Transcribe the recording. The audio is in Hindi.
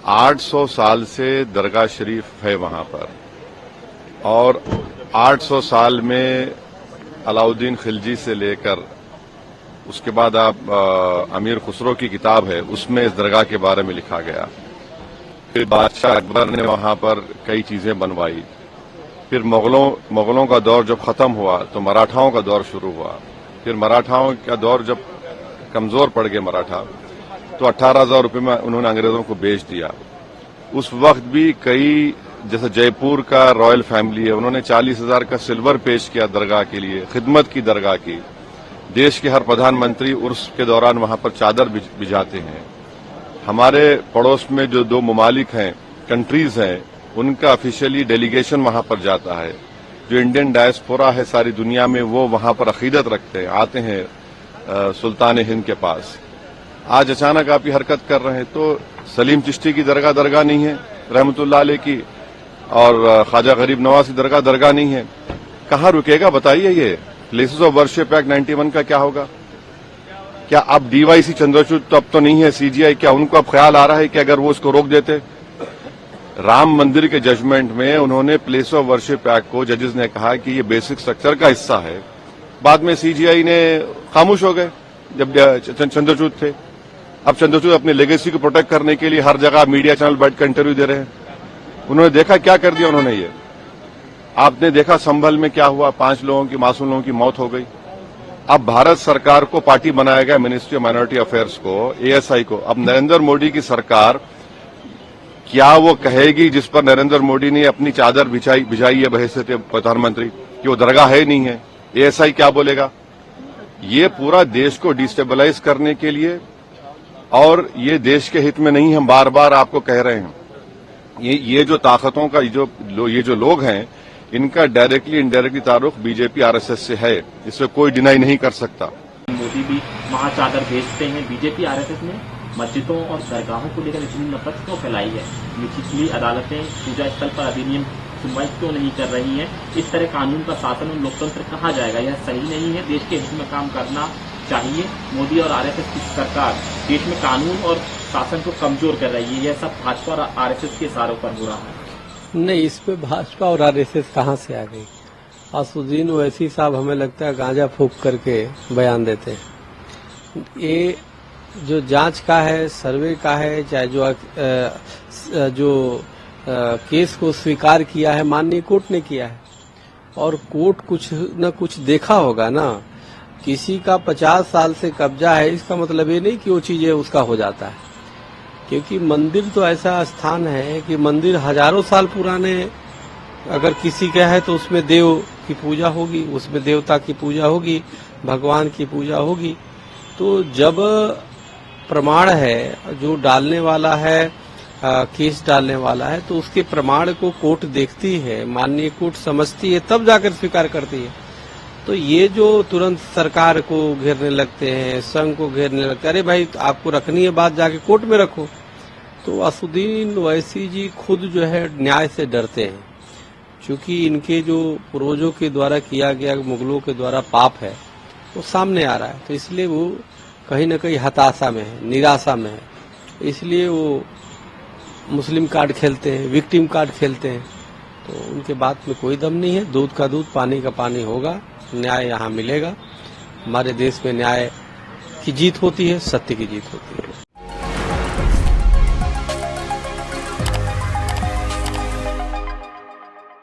800 साल से दरगाह शरीफ है वहां पर और 800 साल में अलाउद्दीन खिलजी से लेकर उसके बाद आप अमीर खुसरो की किताब है उसमें इस दरगाह के बारे में लिखा गया। फिर बादशाह अकबर ने वहां पर कई चीजें बनवाई। फिर मुगलों का दौर जब खत्म हुआ तो मराठाओं का दौर शुरू हुआ। फिर मराठाओं का दौर जब कमजोर पड़ गए मराठा तो 18,000 रुपये में उन्होंने अंग्रेजों को बेच दिया। उस वक्त भी कई जैसे जयपुर का रॉयल फैमिली है उन्होंने 40,000 का सिल्वर पेश किया दरगाह के लिए, खिदमत की दरगाह की। देश के हर प्रधानमंत्री उर्स के दौरान वहां पर चादर बिछाते हैं। हमारे पड़ोस में जो 2 ममालिक हैं, कंट्रीज हैं, उनका ऑफिशियली डेलीगेशन वहां पर जाता है। जो इंडियन डायस्पोरा है सारी दुनिया में वो वहां पर अकीदत रखते हैं, आते हैं सुल्तान हिंद के पास। आज अचानक आप ये हरकत कर रहे हैं तो सलीम चिश्ती की दरगाह नहीं है रहमतुल्लाह अलैह की, और ख्वाजा गरीब नवाज की दरगाह नहीं है। कहां रुकेगा बताइए? ये प्लेसेस ऑफ वर्शिप एक्ट 91 का क्या होगा? क्या अब डीवाईसी चंद्रचूड़ तो अब तो नहीं है, सीजीआई, क्या उनको अब ख्याल आ रहा है कि अगर वो इसको रोक देते? राम मंदिर के जजमेंट में उन्होंने प्लेस ऑफ वर्शिप एक्ट को जजेस ने कहा कि ये बेसिक स्ट्रक्चर का हिस्सा है। बाद में सीजीआई ने खामोश हो गए जब चंद्रचूड़ थे। अब चंद्रचूड़ अपनी लेगेसी को प्रोटेक्ट करने के लिए हर जगह मीडिया चैनल बैठकर इंटरव्यू दे रहे हैं। उन्होंने देखा क्या कर दिया उन्होंने। ये आपने देखा संभल में क्या हुआ, 5 लोगों की, मासूम लोगों की मौत हो गई। अब भारत सरकार को पार्टी बनाया गया मिनिस्ट्री ऑफ माइनॉरिटी अफेयर्स को, एएसआई को। अब नरेंद्र मोदी की सरकार क्या वो कहेगी जिस पर नरेंद्र मोदी ने अपनी चादर बिछाई है बहैसियत प्रधानमंत्री कि वो दरगाह है नहीं है? एएसआई क्या बोलेगा? ये पूरा देश को डिस्टेबलाइज करने के लिए, और ये देश के हित में नहीं, हम बार बार आपको कह रहे हैं। ये जो ताकतों का ये जो लोग हैं इनका डायरेक्टली इनडायरेक्टली ताल्लुक बीजेपी आरएसएस से है, इससे कोई डिनाई नहीं कर सकता। मोदी भी वहां चादर भेजते हैं। बीजेपी आरएसएस ने मस्जिदों और दरगाहों को लेकर इतनी नफरत क्यों फैलाई है? निचली अदालतें पूजा स्थल पर अधिनियम सुनवाई क्यों नहीं कर रही हैं? इस तरह कानून का शासन और लोकतंत्र कहाँ जाएगा? यह सही नहीं है। देश के हित में काम करना चाहिए। मोदी और आरएसएस की सरकार देश में कानून और शासन को कमजोर कर रही है। यह सब भाजपा और आरएसएस के इशारों पर हो रहा है। नहीं, इस पे भाजपा और आरएसएस कहाँ से आ गई? असुद्दीन ओवैसी साहब हमें लगता है गांजा फूंक करके बयान देते हैं। ये जो जांच का है, सर्वे का है, चाहे जो केस को स्वीकार किया है माननीय कोर्ट ने किया है, और कोर्ट कुछ न कुछ देखा होगा ना। किसी का 50 साल से कब्जा है इसका मतलब ये नहीं कि वो चीजें उसका हो जाता है, क्योंकि मंदिर तो ऐसा स्थान है कि मंदिर हजारों साल पुराने अगर किसी का है तो उसमें देव की पूजा होगी, उसमें देवता की पूजा होगी, भगवान की पूजा होगी। तो जब प्रमाण है, जो डालने वाला है, केस डालने वाला है, तो उसके प्रमाण को कोर्ट देखती है, माननीय कोर्ट समझती है, तब जाकर स्वीकार करती है। तो ये जो तुरंत सरकार को घेरने लगते हैं, संघ को घेरने लगते हैं, अरे भाई आपको रखनी है बात जाके कोर्ट में रखो। तो असुद्दीन ओवैसी जी खुद जो है न्याय से डरते हैं, क्योंकि इनके जो पूर्वजों के द्वारा किया गया, मुगलों के द्वारा पाप है वो सामने आ रहा है। तो इसलिए वो कहीं न कहीं हताशा में है, निराशा में है। इसलिए वो मुस्लिम कार्ड खेलते हैं, विक्टिम कार्ड खेलते हैं। तो उनके बात में कोई दम नहीं है। दूध का दूध, पानी का पानी होगा। न्याय यहाँ मिलेगा। हमारे देश में न्याय की जीत होती है, सत्य की जीत होती है।